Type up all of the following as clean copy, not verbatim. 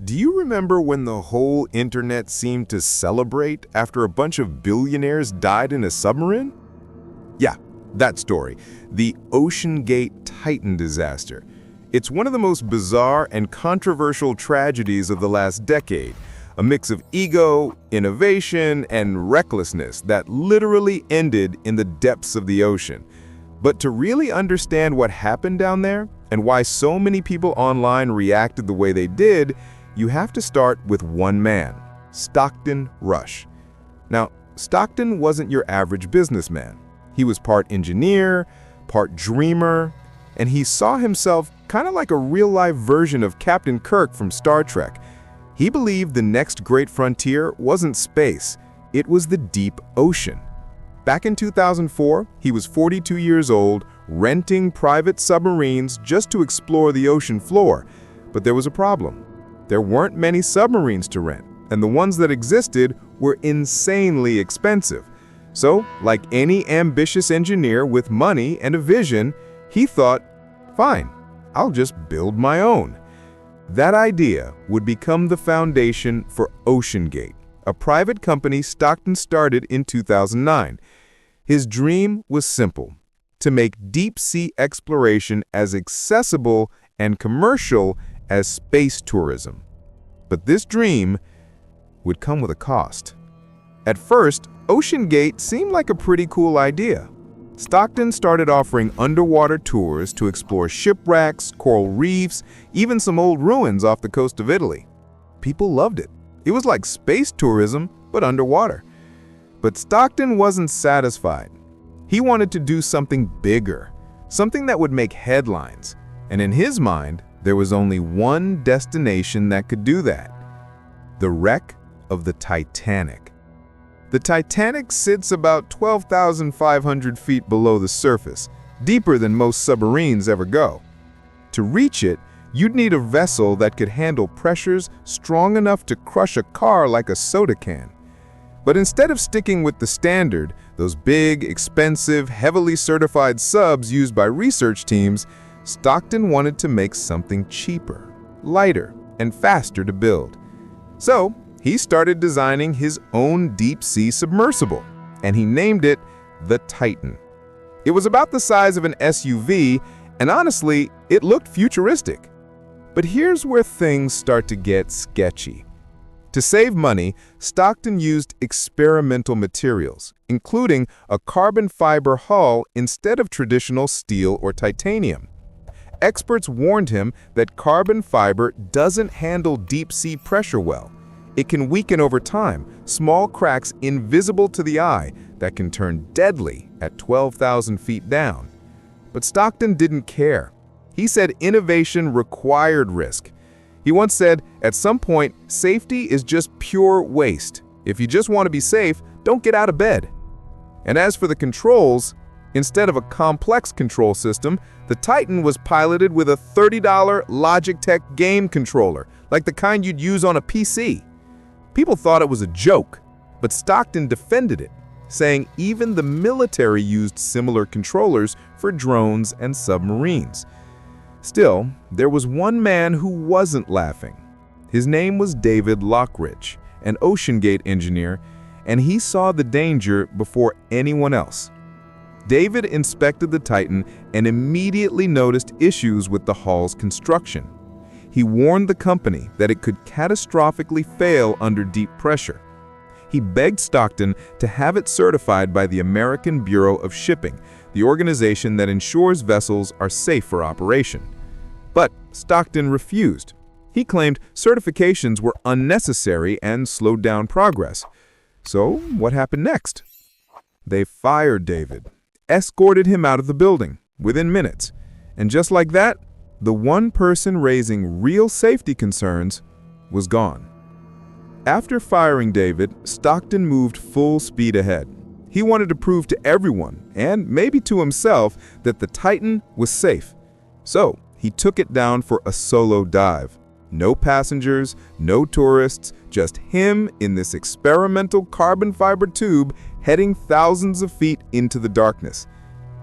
Do you remember when the whole internet seemed to celebrate after a bunch of billionaires died in a submarine? Yeah, that story, the OceanGate Titan disaster. It's one of the most bizarre and controversial tragedies of the last decade, a mix of ego, innovation, and recklessness that literally ended in the depths of the ocean. But to really understand what happened down there and why so many people online reacted the way they did, you have to start with one man, Stockton Rush. Now, Stockton wasn't your average businessman. He was part engineer, part dreamer, and he saw himself kind of like a real-life version of Captain Kirk from Star Trek. He believed the next great frontier wasn't space, it was the deep ocean. Back in 2004, he was 42 years old, renting private submarines just to explore the ocean floor. But there was a problem. There weren't many submarines to rent, and the ones that existed were insanely expensive. So, like any ambitious engineer with money and a vision, he thought, fine, I'll just build my own. That idea would become the foundation for OceanGate, a private company Stockton started in 2009. His dream was simple: to make deep-sea exploration as accessible and commercial as space tourism. But this dream would come with a cost. At first, OceanGate seemed like a pretty cool idea. Stockton started offering underwater tours to explore shipwrecks, coral reefs, even some old ruins off the coast of Italy. People loved it. It was like space tourism, but underwater. But Stockton wasn't satisfied. He wanted to do something bigger, something that would make headlines. And in his mind, there was only one destination that could do that: the wreck of the Titanic. The Titanic sits about 12,500 feet below the surface, deeper than most submarines ever go. To reach it, you'd need a vessel that could handle pressures strong enough to crush a car like a soda can. But instead of sticking with the standard, those big, expensive, heavily certified subs used by research teams, Stockton wanted to make something cheaper, lighter, and faster to build. So, he started designing his own deep-sea submersible, and he named it the Titan. It was about the size of an SUV, and honestly, it looked futuristic. But here's where things start to get sketchy. To save money, Stockton used experimental materials, including a carbon fiber hull instead of traditional steel or titanium. Experts warned him that carbon fiber doesn't handle deep-sea pressure well. It can weaken over time, small cracks invisible to the eye that can turn deadly at 12,000 feet down. But Stockton didn't care. He said innovation required risk. He once said, at some point, safety is just pure waste. If you just want to be safe, don't get out of bed. And as for the controls, instead of a complex control system, the Titan was piloted with a $30 Logitech game controller, like the kind you'd use on a PC. People thought it was a joke, but Stockton defended it, saying even the military used similar controllers for drones and submarines. Still, there was one man who wasn't laughing. His name was David Lockridge, an OceanGate engineer, and he saw the danger before anyone else. David inspected the Titan and immediately noticed issues with the hull's construction. He warned the company that it could catastrophically fail under deep pressure. He begged Stockton to have it certified by the American Bureau of Shipping, the organization that ensures vessels are safe for operation. But Stockton refused. He claimed certifications were unnecessary and slowed down progress. So what happened next? They fired David, escorted him out of the building within minutes, and just like that, the one person raising real safety concerns was gone. After firing David, Stockton moved full speed ahead. He wanted to prove to everyone, and maybe to himself, that the Titan was safe. So he took it down for a solo dive. No passengers, no tourists, just him in this experimental carbon fiber tube heading thousands of feet into the darkness.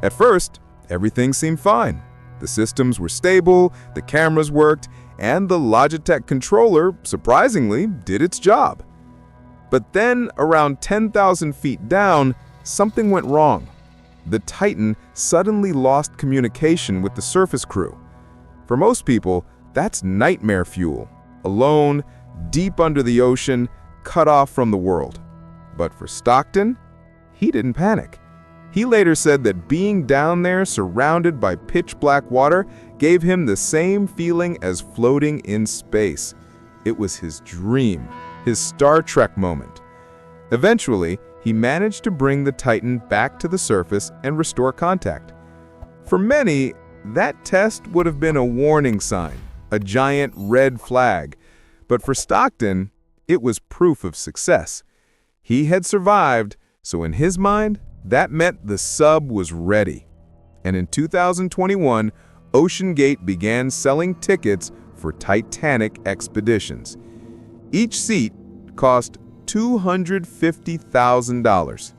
At first, everything seemed fine. The systems were stable, the cameras worked, and the Logitech controller, surprisingly, did its job. But then, around 10,000 feet down, something went wrong. The Titan suddenly lost communication with the surface crew. For most people, that's nightmare fuel. Alone, deep under the ocean, cut off from the world. But for Stockton, he didn't panic. He later said that being down there surrounded by pitch-black water gave him the same feeling as floating in space. It was his dream, his Star Trek moment. Eventually, he managed to bring the Titan back to the surface and restore contact. For many, that test would have been a warning sign, a giant red flag. But for Stockton, it was proof of success. He had survived, so in his mind, that meant the sub was ready. And in 2021, OceanGate began selling tickets for Titanic expeditions. Each seat cost $250,000.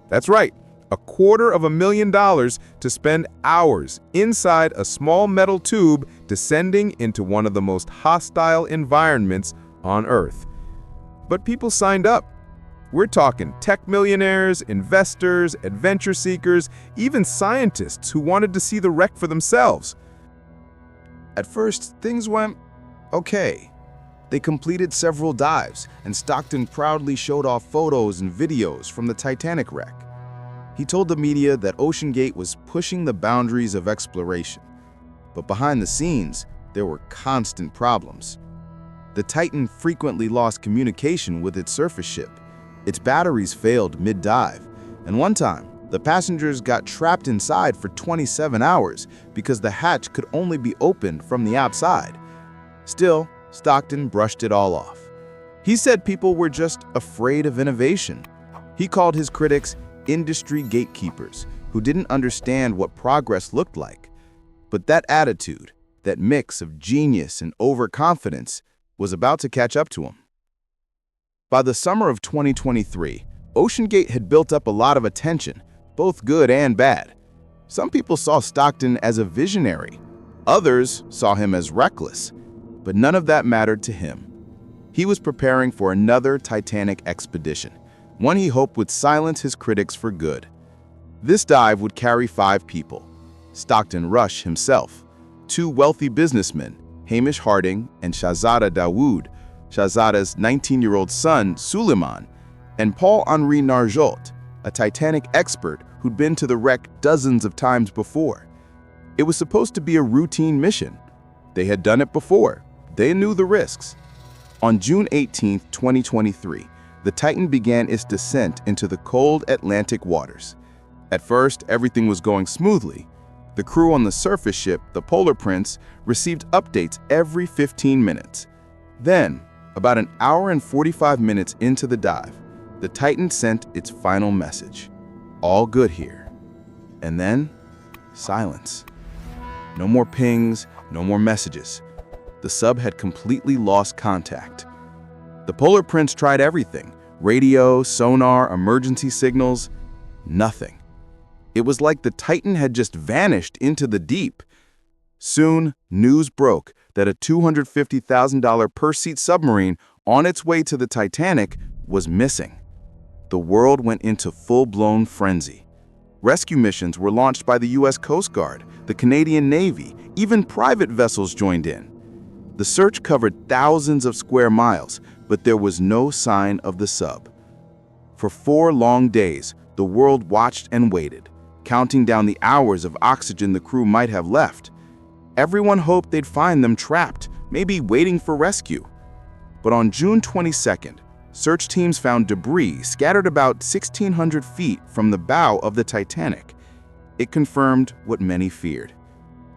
That's right, $250,000 to spend hours inside a small metal tube descending into one of the most hostile environments on Earth. But people signed up. We're talking tech millionaires, investors, adventure seekers, even scientists who wanted to see the wreck for themselves. At first, things went okay. They completed several dives, and Stockton proudly showed off photos and videos from the Titanic wreck. He told the media that OceanGate was pushing the boundaries of exploration. But behind the scenes, there were constant problems. The Titan frequently lost communication with its surface ship. Its batteries failed mid-dive, and one time, the passengers got trapped inside for 27 hours because the hatch could only be opened from the outside. Still, Stockton brushed it all off. He said people were just afraid of innovation. He called his critics industry gatekeepers who didn't understand what progress looked like. But that attitude, that mix of genius and overconfidence, was about to catch up to him. By the summer of 2023, OceanGate had built up a lot of attention, both good and bad. Some people saw Stockton as a visionary. Others saw him as reckless. But none of that mattered to him. He was preparing for another Titanic expedition, one he hoped would silence his critics for good. This dive would carry 5 people: Stockton Rush himself, 2 wealthy businessmen, Hamish Harding and Shahzada Dawood, Shahzada's 19-year-old son, Suleiman, and Paul-Henri Narjot, a Titanic expert who'd been to the wreck dozens of times before. It was supposed to be a routine mission. They had done it before. They knew the risks. On June 18, 2023, the Titan began its descent into the cold Atlantic waters. At first, everything was going smoothly. The crew on the surface ship, the Polar Prince, received updates every 15 minutes. Then, about an hour and 45 minutes into the dive, the Titan sent its final message. All good here. And then, silence. No more pings, no more messages. The sub had completely lost contact. The Polar Prince tried everything: radio, sonar, emergency signals. Nothing. It was like the Titan had just vanished into the deep. Soon, news broke that a $250,000 per-seat submarine on its way to the Titanic was missing. The world went into full-blown frenzy. Rescue missions were launched by the U.S. Coast Guard, the Canadian Navy, even private vessels joined in. The search covered thousands of square miles, but there was no sign of the sub. For 4 long days, the world watched and waited, counting down the hours of oxygen the crew might have left. Everyone hoped they'd find them trapped, maybe waiting for rescue. But on June 22nd, search teams found debris scattered about 1,600 feet from the bow of the Titanic. It confirmed what many feared.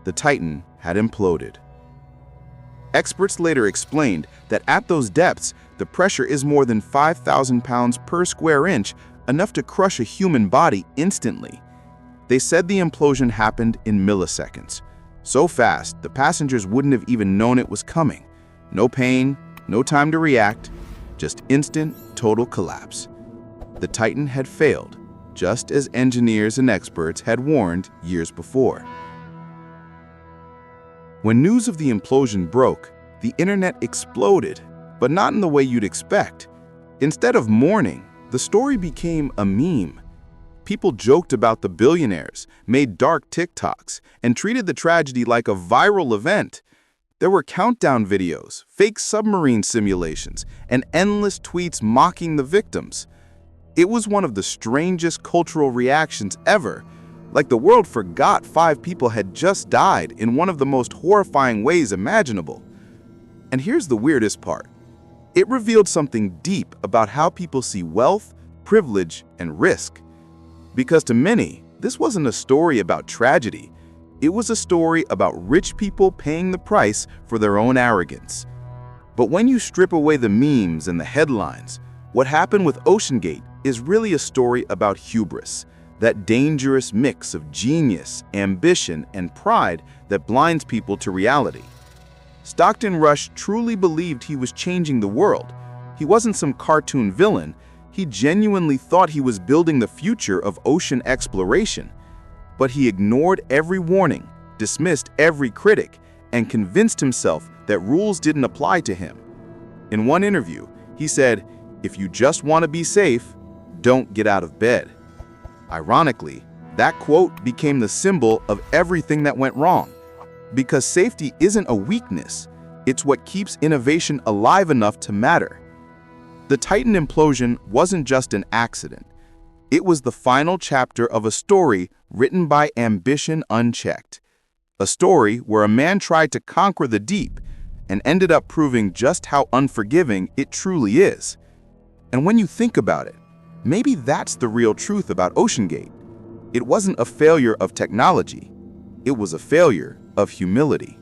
The Titan had imploded. Experts later explained that at those depths, the pressure is more than 5,000 pounds per square inch, enough to crush a human body instantly. They said the implosion happened in milliseconds. So fast, the passengers wouldn't have even known it was coming. No pain, no time to react, just instant, total collapse. The Titan had failed, just as engineers and experts had warned years before. When news of the implosion broke, the internet exploded, but not in the way you'd expect. Instead of mourning, the story became a meme. People joked about the billionaires, made dark TikToks, and treated the tragedy like a viral event. There were countdown videos, fake submarine simulations, and endless tweets mocking the victims. It was one of the strangest cultural reactions ever, like the world forgot 5 people had just died in one of the most horrifying ways imaginable. And here's the weirdest part. It revealed something deep about how people see wealth, privilege, and risk. Because to many, this wasn't a story about tragedy. It was a story about rich people paying the price for their own arrogance. But when you strip away the memes and the headlines, what happened with OceanGate is really a story about hubris, that dangerous mix of genius, ambition, and pride that blinds people to reality. Stockton Rush truly believed he was changing the world. He wasn't some cartoon villain. He genuinely thought he was building the future of ocean exploration. But he ignored every warning, dismissed every critic, and convinced himself that rules didn't apply to him. In one interview, he said, "If you just want to be safe, don't get out of bed." Ironically, that quote became the symbol of everything that went wrong. Because safety isn't a weakness, it's what keeps innovation alive enough to matter. The Titan implosion wasn't just an accident. It was the final chapter of a story written by ambition unchecked. A story where a man tried to conquer the deep and ended up proving just how unforgiving it truly is. And when you think about it, maybe that's the real truth about OceanGate. It wasn't a failure of technology. It was a failure of humility.